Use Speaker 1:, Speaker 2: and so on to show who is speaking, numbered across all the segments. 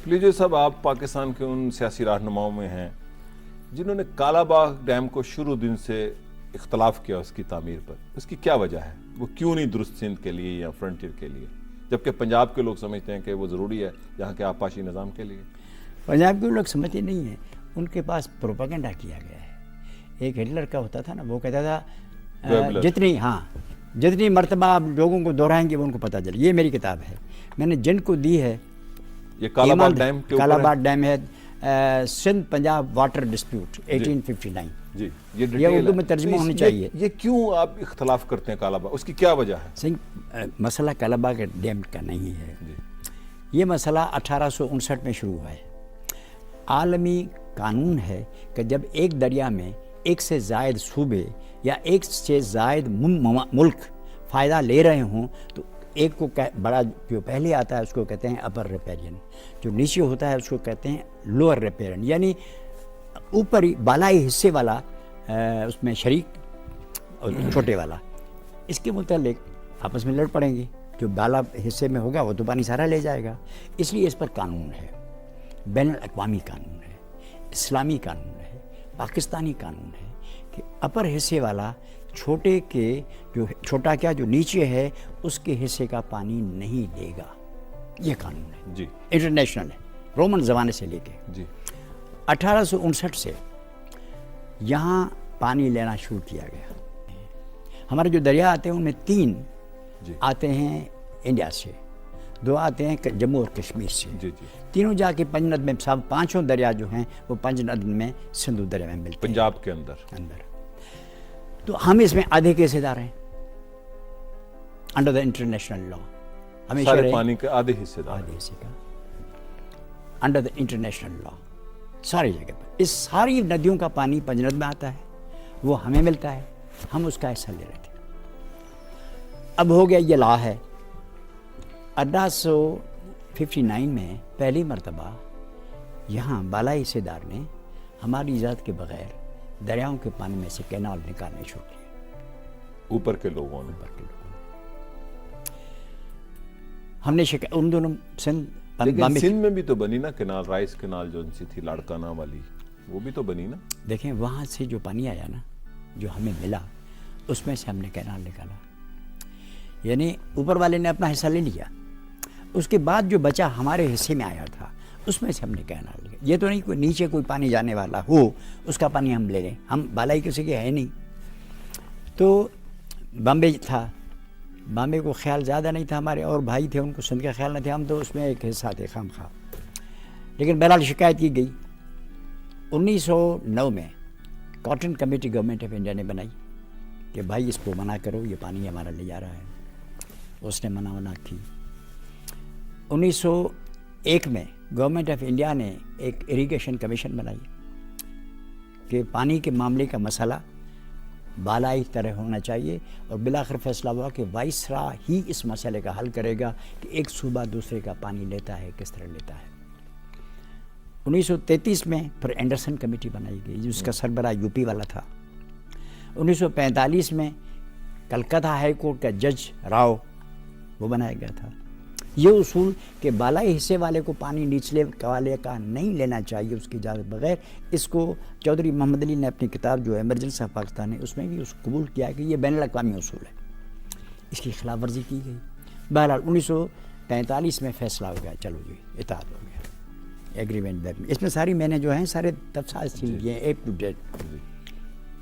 Speaker 1: فلیجو صاحب، آپ پاکستان کے ان سیاسی رہنماؤں میں ہیں جنہوں نے کالا باغ ڈیم کو شروع دن سے اختلاف کیا اس کی تعمیر پر. اس کی کیا وجہ ہے؟ وہ کیوں نہیں درست سندھ کے لیے یا فرنٹیئر کے لیے، جبکہ پنجاب کے لوگ سمجھتے ہیں کہ وہ ضروری ہے یہاں کے آبپاشی نظام کے لیے؟
Speaker 2: پنجاب کے لوگ سمجھتے نہیں ہیں، ان کے پاس پروپیگنڈا کیا گیا ہے. ایک ہٹلر کا ہوتا تھا نا، وہ کہتا تھا جتنی مرتبہ آپ لوگوں کو دہرائیں گے وہ ان کو پتہ چلے. یہ میری کتاب ہے، میں نے جن کو دی ہے.
Speaker 1: یہ کالا باغ ڈیم کے
Speaker 2: کالا باغ ڈیم ہے، سندھ پنجاب واٹر ڈسپیوٹ 1859.
Speaker 1: جی،
Speaker 2: یہ اردو میں ترجمہ ہونی چاہیے.
Speaker 1: یہ کیوں آپ اختلاف کرتے ہیں کالا باغ؟ اس کی کیا وجہ ہے؟
Speaker 2: مسئلہ کالا باغ ڈیم کا نہیں ہے. یہ مسئلہ 1859 میں شروع ہوا ہے. عالمی قانون ہے کہ جب ایک دریا میں ایک سے زائد صوبے یا ایک سے زائد ملک فائدہ لے رہے ہوں تو ایک کو بڑا جو پہلے آتا ہے اس کو کہتے ہیں اپر ریپیرین، جو نیچے ہوتا ہے اس کو کہتے ہیں لوور ریپیرین، یعنی اوپری بالائی حصے والا اس میں شریک اور چھوٹے والا. اس کے متعلق آپس میں لڑ پڑیں گے. جو بالا حصے میں ہوگا وہ تو پانی سارا لے جائے گا. اس لیے اس پر قانون ہے، بین الاقوامی قانون ہے، اسلامی قانون ہے، پاکستانی قانون ہے کہ اپر حصے والا چھوٹے کے جو چھوٹا کیا جو نیچے ہے اس کے حصے کا پانی نہیں لے گا. یہ قانون ہے
Speaker 1: جی،
Speaker 2: انٹرنیشنل ہے، رومن زمانے سے لے کے.
Speaker 1: جی
Speaker 2: 1859 سے یہاں پانی لینا شروع کیا گیا. ہمارے جو دریا آتے ہیں ان میں 3 آتے ہیں انڈیا سے، 2 آتے ہیں جموں اور کشمیر سے. تینوں جا کے پنجند میں سب 5 دریا جو ہیں وہ پنجند میں سندھو دریا میں ملتے ہیں
Speaker 1: پنجاب کے اندر.
Speaker 2: تو ہم اس میں آدھے کے حصے دار ہیں انڈر دا انٹرنیشنل لا. ہمیشہ
Speaker 1: سارے پانی کے آدھے حصے دار،
Speaker 2: آدھے حصے کا انڈر دا انٹرنیشنل لا ساری جگہ پر. اس ساری ندیوں کا پانی پنجند میں آتا ہے، وہ ہمیں ملتا ہے، ہم اس کا حصہ لے رہے تھے. اب ہو گیا یہ لا ہے. 1859 میں پہلی مرتبہ یہاں بالائی حصے دار نے ہماری اجازت کے بغیر دریاؤں کے پانی میں سے کینال نکالنے شروع کیے.
Speaker 1: اوپر کے لوگوں نے
Speaker 2: ہم نے ان دونوں
Speaker 1: سندھ میں بھی تو بنی نا کینال، رائس کینال جو سی تھی لاڑکانہ والی، وہ بھی تو بنی نا.
Speaker 2: دیکھیں وہاں سے جو پانی آیا نا، جو ہمیں ملا، اس میں سے ہم نے کینال نکالا. یعنی اوپر والے نے اپنا حصہ لے لیا، اس کے بعد جو بچا ہمارے حصے میں آیا تھا اس میں سے ہم نے کینال لیا. یہ تو نہیں کوئی نیچے کوئی پانی جانے والا ہو اس کا پانی ہم لے لیں، ہم بالائی کسی کے ہے نہیں. تو بامبے تھا، بامبے کو خیال زیادہ نہیں تھا، ہمارے اور بھائی تھے ان کو سندھ کا خیال نہیں تھا، ہم تو اس میں ایک حصہ تھے خام خواہ. لیکن بہرحال شکایت کی گئی. 1909 میں cotton committee government of India نے بنائی کہ بھائی اس کو منع کرو، یہ پانی ہمارا لے جا رہا ہے. اس نے منع کی. 1901 میں گورنمنٹ آف انڈیا نے ایک اریگیشن کمیشن بنائی کہ پانی کے معاملے کا مسئلہ بالائی طرح ہونا چاہیے، اور بالآخر فیصلہ ہوا کہ وائسرا ہی اس مسئلے کا حل کرے گا کہ ایک صوبہ دوسرے کا پانی لیتا ہے کس طرح لیتا ہے. 1933 میں پھر اینڈرسن کمیٹی بنائی گئی جس کا سربراہ یو پی والا تھا. 1945 میں کلکتہ ہائی کورٹ کا جج راؤ وہ بنایا گیا تھا. یہ اصول کہ بالائی حصے والے کو پانی نچلے والے کا نہیں لینا چاہیے اس کی اجازت بغیر، اس کو چودھری محمد علی نے اپنی کتاب جو ایمرجنسی آف پاکستان ہے اس میں بھی اس کو قبول کیا کہ یہ بین الاقوامی اصول ہے. اس کی خلاف ورزی کی گئی. بہرحال 1945 میں فیصلہ ہو گیا، چلو جی اطاعت ہو گیا، ایگریمنٹ بیک میں. اس میں ساری میں نے جو ہیں سارے تفصیل یہ اے ٹو زیڈ.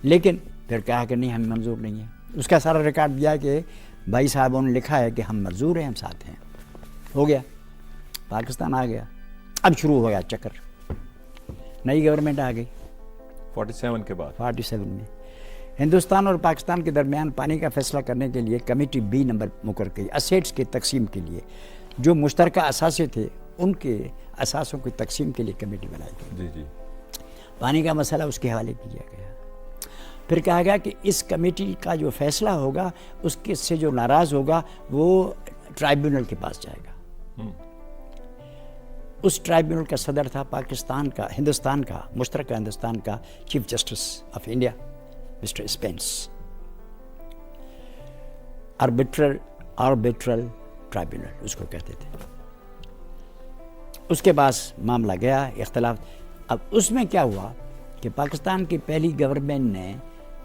Speaker 2: لیکن پھر کہا کہ نہیں ہمیں منظور نہیں ہے. اس کا سارا ریکارڈ دیا کہ بھائی صاحبوں نے لکھا ہے کہ ہم منظور ہیں، ہم ساتھ ہیں. ہو گیا، پاکستان آ گیا. اب شروع ہو گیا چکر، نئی گورنمنٹ آ گئی
Speaker 1: 47 کے بعد.
Speaker 2: 47 میں ہندوستان اور پاکستان کے درمیان پانی کا فیصلہ کرنے کے لیے کمیٹی بی نمبر مقرر کی، اسیٹس کی تقسیم کے لیے. جو مشترکہ اثاثے تھے ان کے اثاثوں کی تقسیم کے لیے کمیٹی بنائی گئی.
Speaker 1: جی
Speaker 2: پانی کا مسئلہ اس کے حوالے کیا گیا. پھر کہا گیا کہ اس کمیٹی کا جو فیصلہ ہوگا اس کے سے جو ناراض ہوگا وہ ٹرائبیونل کے پاس جائے گا. اس ٹرائبیونل کا صدر تھا پاکستان کا، ہندوستان کا، مشترکہ ہندوستان کا chief justice of India mister Spens. Arbitral tribunal اس کو کہتے تھے. اس کے پاس معاملہ گیا اختلاف. اب اس میں کیا ہوا کہ پاکستان کی پہلی گورنمنٹ نے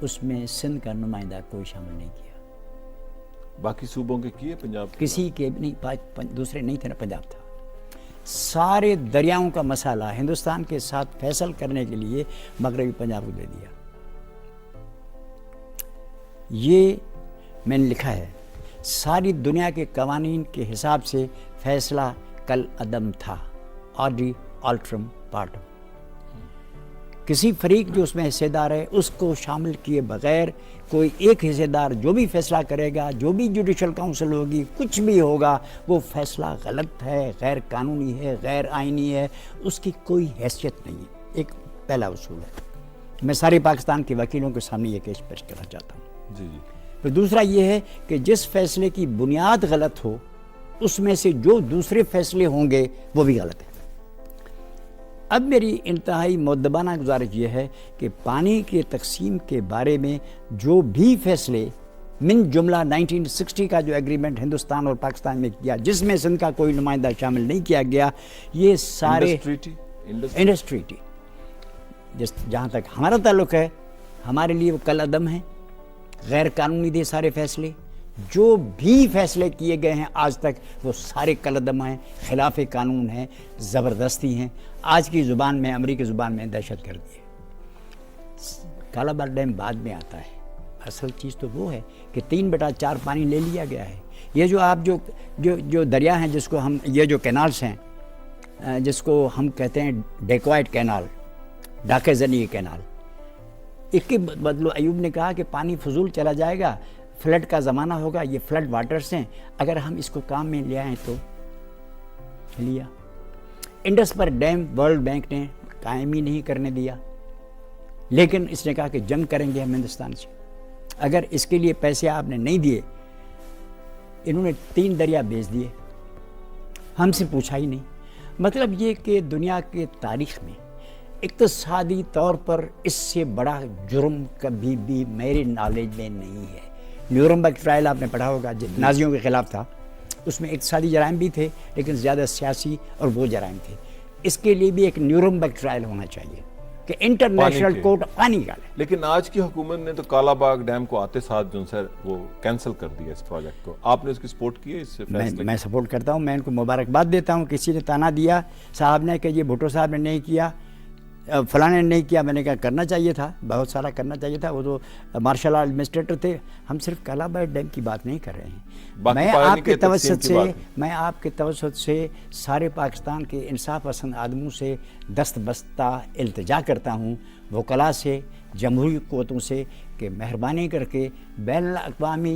Speaker 2: اس میں سندھ کا نمائندہ کوئی شامل نہیں کیا.
Speaker 1: باقی صوبوں کے کیے پنجاب کے
Speaker 2: کسی کے نہیں, دوسرے نہیں تھے نا, پنجاب تھا. سارے دریاؤں کا مسئلہ ہندوستان کے ساتھ فیصل کرنے کے لیے مغربی پنجاب کو دے دیا. یہ میں نے لکھا ہے, ساری دنیا کے قوانین کے حساب سے فیصلہ کل عدم تھا, آرڈی آلٹرم پارٹم. کسی فریق جو اس میں حصے دار ہے اس کو شامل کیے بغیر کوئی ایک حصے دار جو بھی فیصلہ کرے گا, جو بھی جوڈیشل کونسل ہوگی, کچھ بھی ہوگا, وہ فیصلہ غلط ہے, غیر قانونی ہے, غیر آئینی ہے, اس کی کوئی حیثیت نہیں ہے. ایک پہلا اصول ہے. میں سارے پاکستان کے وکیلوں کے سامنے یہ کیس پیش کرنا چاہتا ہوں.
Speaker 1: جی جی.
Speaker 2: پھر دوسرا یہ ہے کہ جس فیصلے کی بنیاد غلط ہو اس میں سے جو دوسرے فیصلے ہوں گے وہ بھی غلط ہے. اب میری انتہائی مؤدبانہ گزارش یہ ہے کہ پانی کے تقسیم کے بارے میں جو بھی فیصلے من جملہ 1960 کا جو ایگریمنٹ ہندوستان اور پاکستان میں کیا, جس میں سندھ کا کوئی نمائندہ شامل نہیں کیا گیا, یہ سارے انڈس ٹریٹی جہاں تک ہمارا تعلق ہے ہمارے لیے وہ کل عدم ہیں, غیر قانونی تھے سارے فیصلے. جو بھی فیصلے کیے گئے ہیں آج تک وہ سارے کل عدم ہیں, خلاف قانون ہیں, زبردستی ہیں. آج کی زبان میں, امریکی زبان میں دہشت گردی ہے. کالا باغ ڈیم بعد میں آتا ہے. اصل چیز تو وہ ہے کہ 3/4 پانی لے لیا گیا ہے. یہ جو آپ جو دریا ہیں, جس کو ہم, یہ جو کینالز ہیں جس کو ہم کہتے ہیں ڈیکوائٹ کینال, ڈاکے زنی کینال, اس کے بدلو ایوب نے کہا کہ پانی فضول چلا جائے گا, فلڈ کا زمانہ ہوگا, یہ فلڈ واٹرز ہیں, اگر ہم اس کو کام میں لے آئیں تو لیا. انڈس پر ڈیم ورلڈ بینک نے قائم ہی نہیں کرنے دیا, لیکن اس نے کہا کہ جنگ کریں گے ہم ہندوستان سے اگر اس کے لیے پیسے آپ نے نہیں دیے. انہوں نے 3 دریا بیچ دیے, ہم سے پوچھا ہی نہیں. مطلب یہ کہ دنیا کے تاریخ میں اقتصادی طور پر اس سے بڑا جرم کبھی بھی میرے نالج میں نہیں ہے. نیورمبرگ ٹرائل آپ نے پڑھا ہوگا, نازیوں کے خلاف تھا. اس میں اقتصادی جرائم بھی تھے لیکن زیادہ سیاسی اور وہ جرائم تھے. اس کے لیے بھی ایک نیورمبرگ ٹرائل ہونا چاہیے کہ انٹرنیشنل کورٹ پانی کا لے.
Speaker 1: لیکن آج کی حکومت نے تو کالا باغ ڈیم کو آتے ساتھ جو سر وہ کینسل کر دیا اس پروجیکٹ کو. آپ نے اس کی سپورٹ کی ہے؟ اس سے
Speaker 2: میں سپورٹ کرتا ہوں, میں ان کو مبارکباد دیتا ہوں. کسی نے تانا دیا صاحب نے کہ یہ بھٹو صاحب نے نہیں کیا, فلاں نے نہیں کیا. میں نے کہا کرنا چاہیے تھا, بہت سارا کرنا چاہیے تھا. وہ تو مارشل آرٹ ایڈمنسٹریٹر تھے. ہم صرف کالا باغ ڈیم کی بات نہیں کر رہے ہیں. میں آپ کے توسط سے سارے پاکستان کے انصاف پسند آدموں سے دست بستہ التجا کرتا ہوں, وکلاء سے, جمہوری قوتوں سے, کہ مہربانی کر کے بین الاقوامی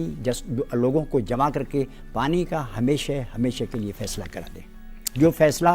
Speaker 2: لوگوں کو جمع کر کے پانی کا ہمیشہ کے لیے فیصلہ کرا دیں. جو فیصلہ